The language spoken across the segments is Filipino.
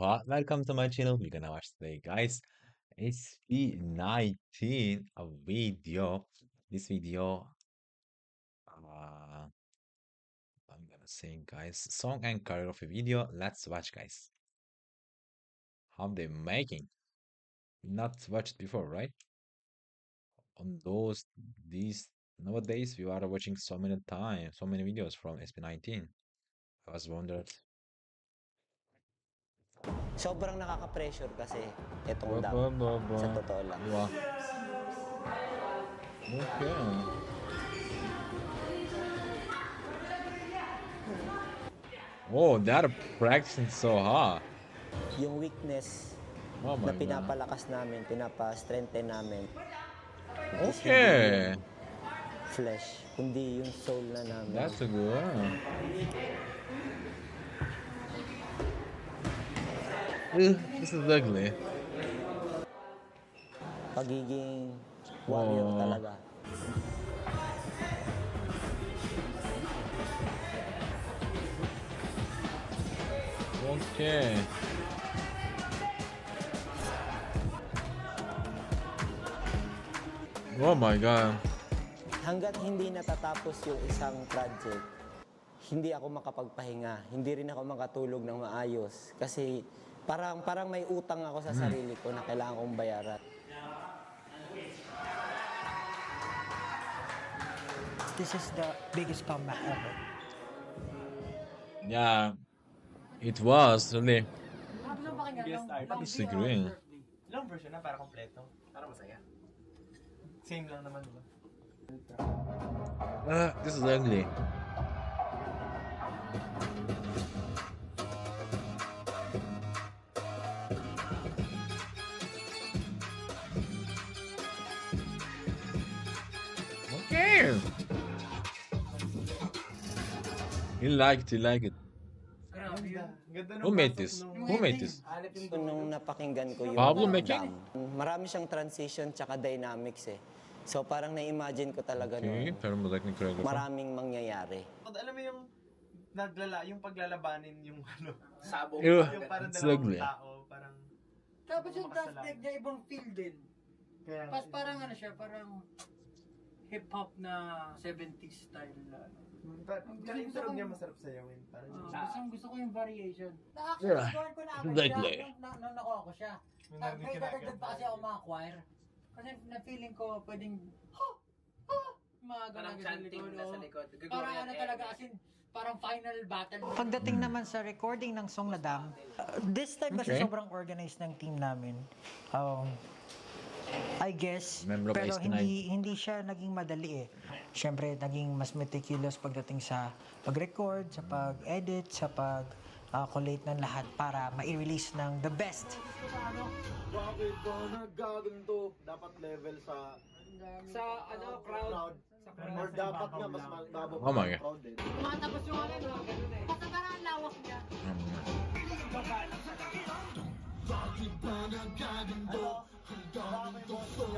Aloha, welcome to my channel. We're gonna watch today, guys. SB19, a video. This video, I'm gonna sing, guys, song and choreography video. Let's watch, guys. How they making? Not watched before, right? On these nowadays, we are watching so many times, so many videos from SB19. I was wondered. Sobrang nakaka-pressure kasi Ba, itong dam, ba, ba, ba. sa totoo lang. Wow. Okay. Oh, they're practicing so hard. Yung weakness Oh na my God. pinapalakas namin, pinapa-strengthen namin, Okay. flesh, kundi yung soul na namin. That's a good one. This is ugly. Pagiging warrior Oh. talaga. Okay. Oh my God. Hanggat hindi natatapos yung isang project, hindi ako makapagpahinga, hindi rin ako makatulog ng maayos. Kasi parang may utang ako sa sarili ko na kailangan kong bayaran. This is the biggest comeback ever. Yeah, it was really. Guest artist. Disagree. Long version na para kompleto. Para masaya. Same lang naman, diba? This is ugly. Okay. You like it. Ganda Who made this? Who made this? Nung napakinggan ko yung Pablo dam, making? marami siyang transition tsaka dynamics eh. So parang na-imagine ko talaga Okay, nung pero mo like ni choreographer. maraming mangyayari. Alam mo yung paglalabanin yung ano, sabog. Ew, Yung parang it's dalawang ugly. tao, parang Tapos yung Makasalanan. dance deck niya ibang feel din. kaya Pas parang ano siya, parang hip-hop na 70s style na ano. Tsaka yung tunog niya masarap sayawin. Parang Gusto ko yung variation. Na-actually, Yeah. gawin ko na agad Exactly. siya nung nakuha ko siya. May Tapos narinig may ka na dadagdag agad. pa kasi ako mga choir. Kasi na-feeling ko pwedeng, mga Parang ganun chanting na sa likod. Parang ano talaga, as in, parang final battle. Pagdating naman sa recording ng song na Dam, this time kasi Okay. sobrang organized ng team namin. I guess, Member of pero SB9. hindi siya naging madali eh. Siyempre, naging mas meticulous pagdating sa pag-record, sa pag-edit, sa pag-collate ng lahat para ma-release ng the best. Bakit ba nagaganto? Dapat level sa crowd. Or dapat nga mas mababa Oh my God. crowd eh. Tumatapos yung ano, basta parang ang lawak niya.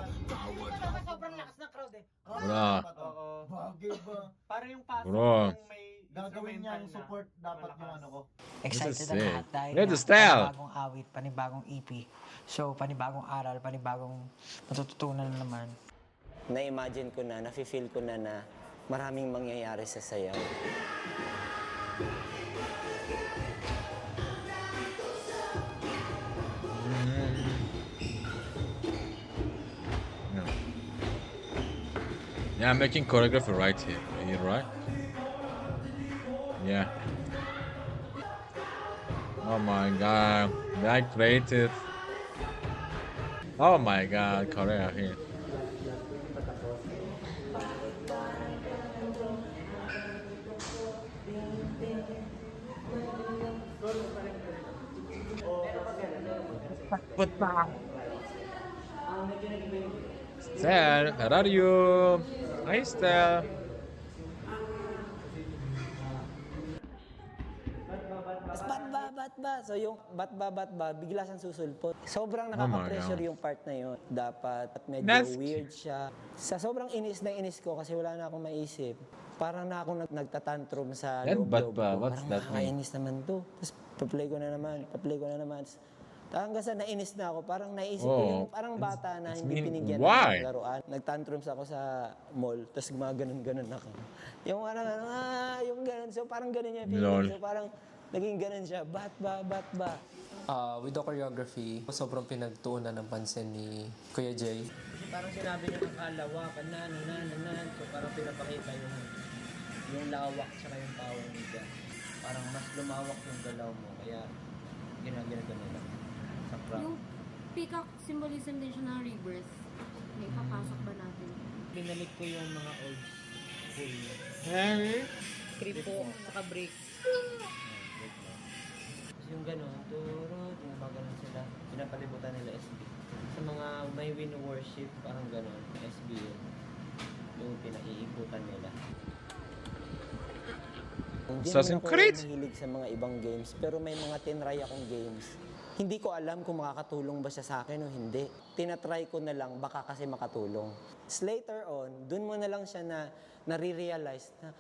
Sobrang lakas ng crowd eh. Wala. Oo. Bakit ba? Parang yung pasok Bro. yung may Gagawin niyang instrumental na support dapat yung malakas. ano ko. Excited This is ang sick. lahat dahil Look at the nga, style. panibagong awit, panibagong EP. So, panibagong aral, panibagong matututunan na naman. Na-imagine ko na, nafe-feel ko na maraming mangyayari sa sayaw. Yeah, I'm making choreography right here. Right? Yeah. Oh my God, that creative. Oh my God, Korea here. Stel, where are you? Hi, Stel. Tapos bat ba? So yung bat ba, bigla siyang susulpot. Sobrang my nakaka-pressure God. yung part na yun. Dapat medyo That's weird siya. Sa sobrang inis na inis ko kasi wala na akong maisip. Parang na akong nagtatantrum sa That loob-loob bat ba? ko. What's Parang that mean? nakakainis naman to. Tapos Pa-play ko na naman. Hanggang sa nainis na ako, parang naisip ko Oh, yung parang bata na it's hindi mean- binigyan why? ng laruan. Nagtantrums ako sa mall, tapos gumaganon-ganon ako. Yung parang, yung ganon. So parang ganon yung Lol. feeling. So parang naging ganon siya. Ba't ba? With the choreography, sobrang pinagtuunan ng pansin ni Kuya Jay. Parang sinabi niya ng kalawakan na. So parang pinapakita yung lawak tsaka yung power niya. Parang mas lumawak yung galaw mo. Kaya ginagano lang sa crowd. Yung peacock symbolism din siya ng rebirth. May papasok ba natin? Binalik ko yung mga old school. Kripo, saka break. Yung gano'n, turot, yung mga gano'n sila. Pinapalibutan nila SB. Sa mga may win-worship, parang gano'n, SB yun. Yung pinaiikutan nila. Hindi Assassin's naman ako Creed? mahilig sa mga ibang games, pero may mga tinry akong games. Hindi ko alam kung makakatulong ba siya sa akin o hindi. Tinatry ko na lang, baka kasi makatulong. Later on, dun mo na lang siya na nare-realize na,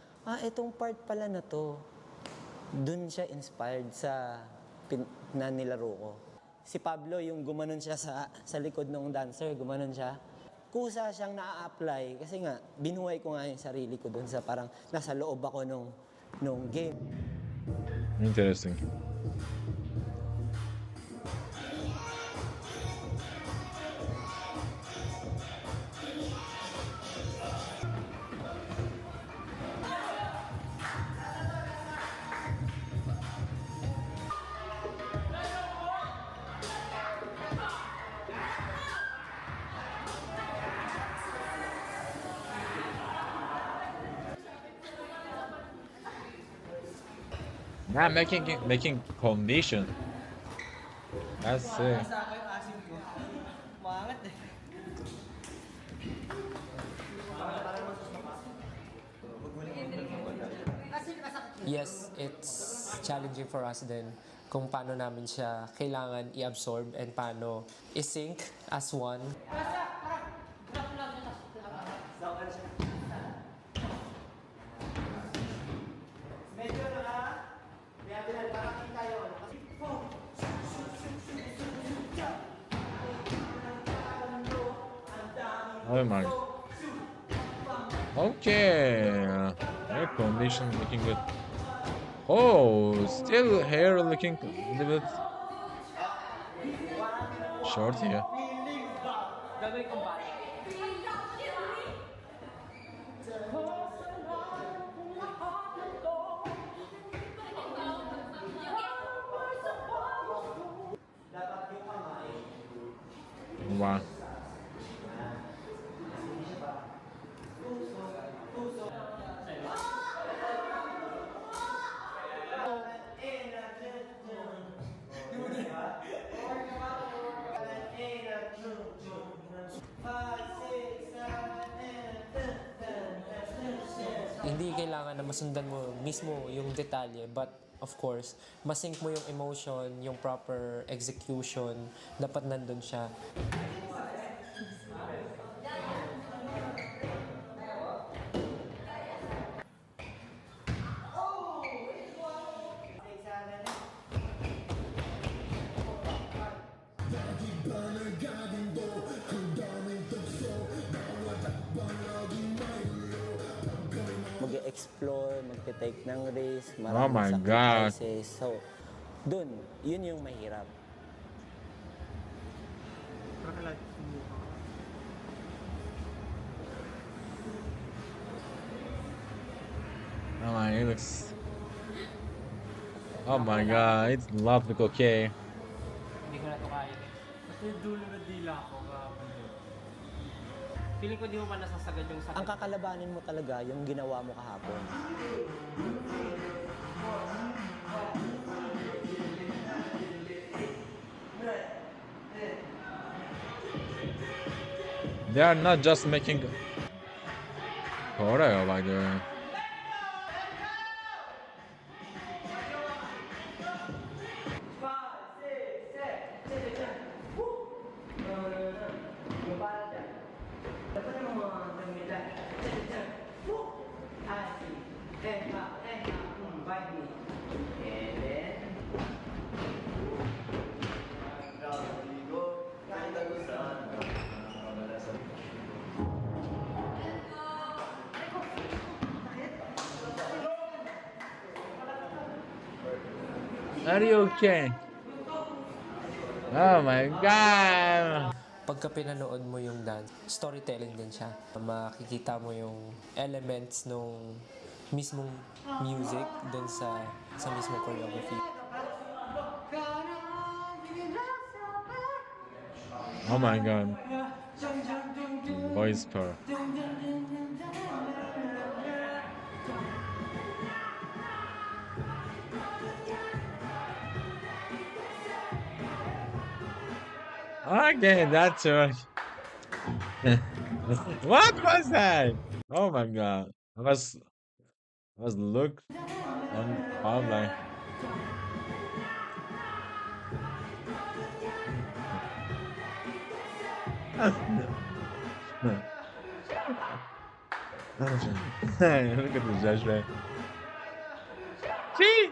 itong part pala na to. Dun siya inspired sa na nilaro ko. Si Pablo, yung gumanon siya sa likod ng dancer, gumanon siya. Kusa siyang na-apply kasi nga, binuhay ko nga yung sarili ko dun sa parang nasa loob ako nung game. Interesting. Nah, making condition. That's it. Yes, it's challenging for us din kung paano namin siya kailangan i-absorb and paano i-sync as one. Oh my. Okay. Hair condition looking good. Oh, still hair looking a little bit short here. Wow. Hindi kailangan na masundan mo mismo yung detalye, but of course, masync mo yung emotion, yung proper execution, dapat nandun siya. Mag-explore, magte-take ng risk, Oh my maraming God. sacrifices. So, yun yung mahirap. Oh my, it looks. Oh my god, it's love look okay. Hindi ko na ito kaya. Kasi dulo na dila ako kahapon yun. Feeling ko di mo pa nasasagad yung sakit. Ang kakalabanin mo talaga yung ginawa mo kahapon. They are not just making choreo by the way. Are you okay? Oh my God! Pagka pinanood mo yung dance, storytelling din siya. Makikita mo yung elements nung mismong music dun sa mismong choreography. Oh my God. Voice power. Okay, that's right. What was that? Oh my God. I was look on online. Look at the judge, right? She.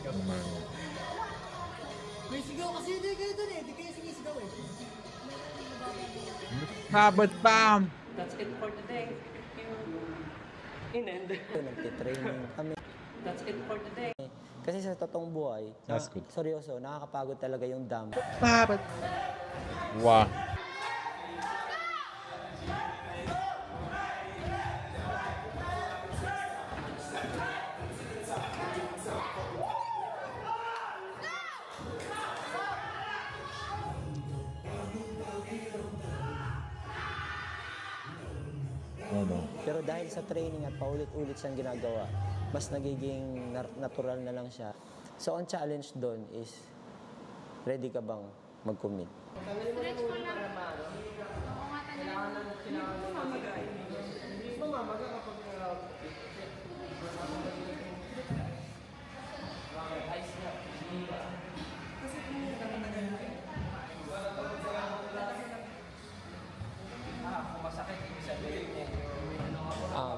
Oh my God. May sigaw kasi hindi kayo dun eh. Hindi kayo sinisigaw eh. Habot bam! That's it for today. In-end. Nagtitraining kami. That's it for today. Kasi sa totoong buhay, That's good. seryoso, nakakapagod talaga yung dam. Habot. Wow. Oh no. Pero dahil sa training at paulit-ulit siyang ginagawa, mas nagiging natural na lang siya. So ang challenge doon is, ready ka bang mag-commit? Stretch ko lang. Oo nga talaga.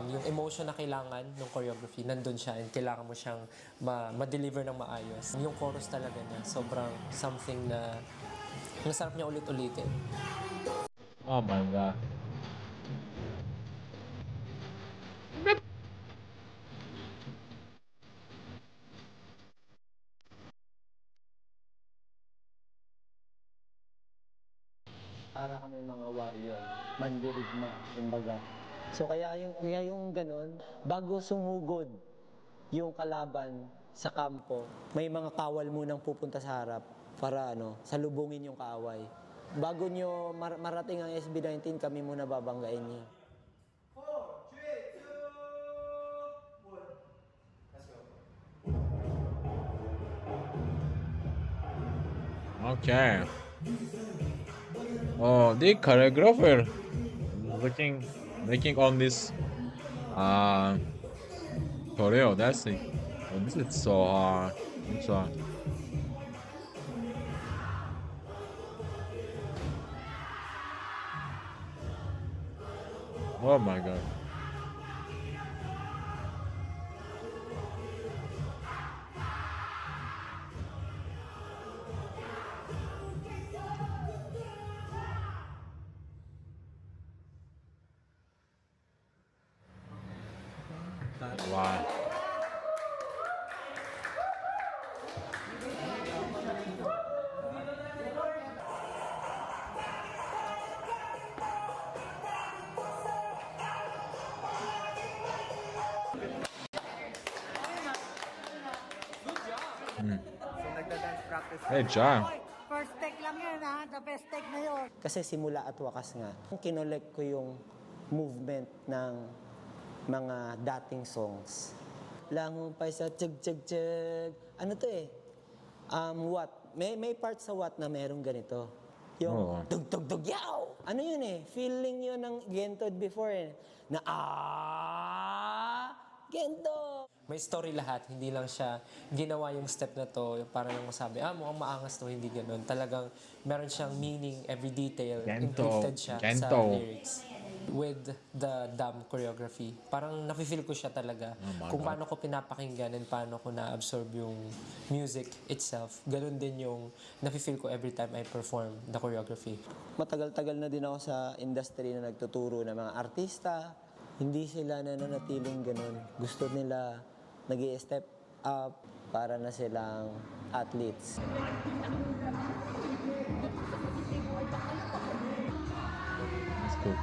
Yung emotion na kailangan ng choreography, nandun siya and kailangan mo siyang ma-deliver ng maayos. Yung chorus talaga niya, sobrang something na masarap niya ulit-ulitin. Oh my God. Para kami mga warrior, mandirigma, kumbaga. So kaya yung ganun, bago sumugod yung kalaban sa kampo, may mga kawal munang pupunta sa harap para salubungin yung kaaway. Bago nyo marating ang SB19, kami muna babanggain niyo. Okay. Oh, the choreographer making on this choreo. That's it. Oh, this is so hard. It's hard. Oh my God. Wow. Hey, John. First take lang yun ha. The best take na yun. Kasi simula at wakas nga, kinolek ko yung movement ng mga dating songs. Langon pa sa tug-tug-tug. Ano to eh? What? May part sa what na merong ganito. Yung Oo. tug-tug-tug yaw! Ano yun eh? Feeling yun ng Gentod before eh. Na gento! May story lahat, hindi lang siya ginawa yung step na to, yung parang yung masabi, mukhang maangas to, hindi ganun. Talagang meron siyang meaning, every detail, Gento. encrypted siya sa Gento. lyrics. With the dam choreography, parang nafe-feel ko siya talaga. Oh my Kung God. paano ko pinapakinggan and paano ko na-absorb yung music itself, ganun din yung nafe-feel ko every time I perform the choreography. Matagal-tagal na din ako sa industry na nagtuturo ng mga artista. Hindi sila nananatiling ganun. Gusto nila nag step up para na silang athletes. That's cool.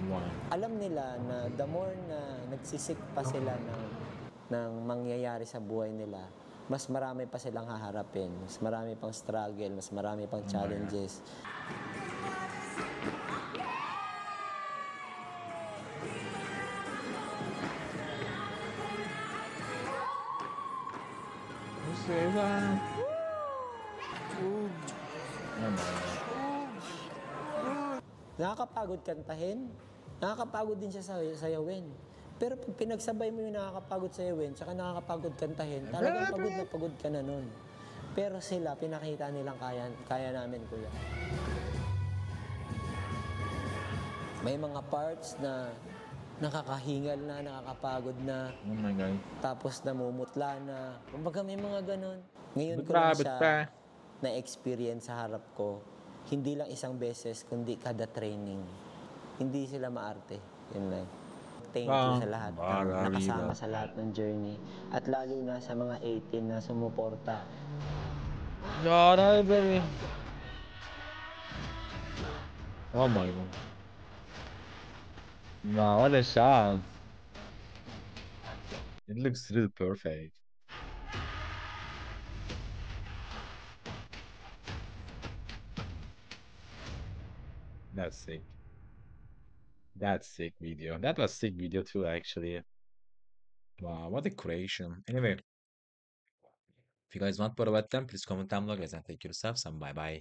Wow. Alam nila na the more na nagsisik pa sila ng mangyayari sa buhay nila, mas marami pa silang haharapin, mas marami pang struggle, mas marami pang challenges. Oh my God. Nakakapagod kantahin, nakakapagod din siya sayawin. Pero pag pinagsabay mo yung nakakapagod sayawin, tsaka nakakapagod kantahin, talagang pagod na pagod ka na nun. Pero sila, pinakita nilang kaya namin, kuya. May mga parts na nakakahingal na, nakakapagod na, Oh my God. tapos namumutla na. Kumbaga may mga ganon. Ngayon ko Butra, lang siya butra. na-experience sa harap ko. Hindi lang isang beses, kundi kada training. Hindi sila maarte. Yun lang. Thank you sa lahat ng Barbarida. nakasama sa lahat ng journey. At lalo na sa mga 18 na sumuporta. God, I baby. Oh my God. Wow, what a shot. It looks really perfect. That's sick. That's sick video. That was sick video too, actually. Wow, what a creation. Anyway, if you guys want more about them, please comment down below, guys, and take yourselves and bye bye.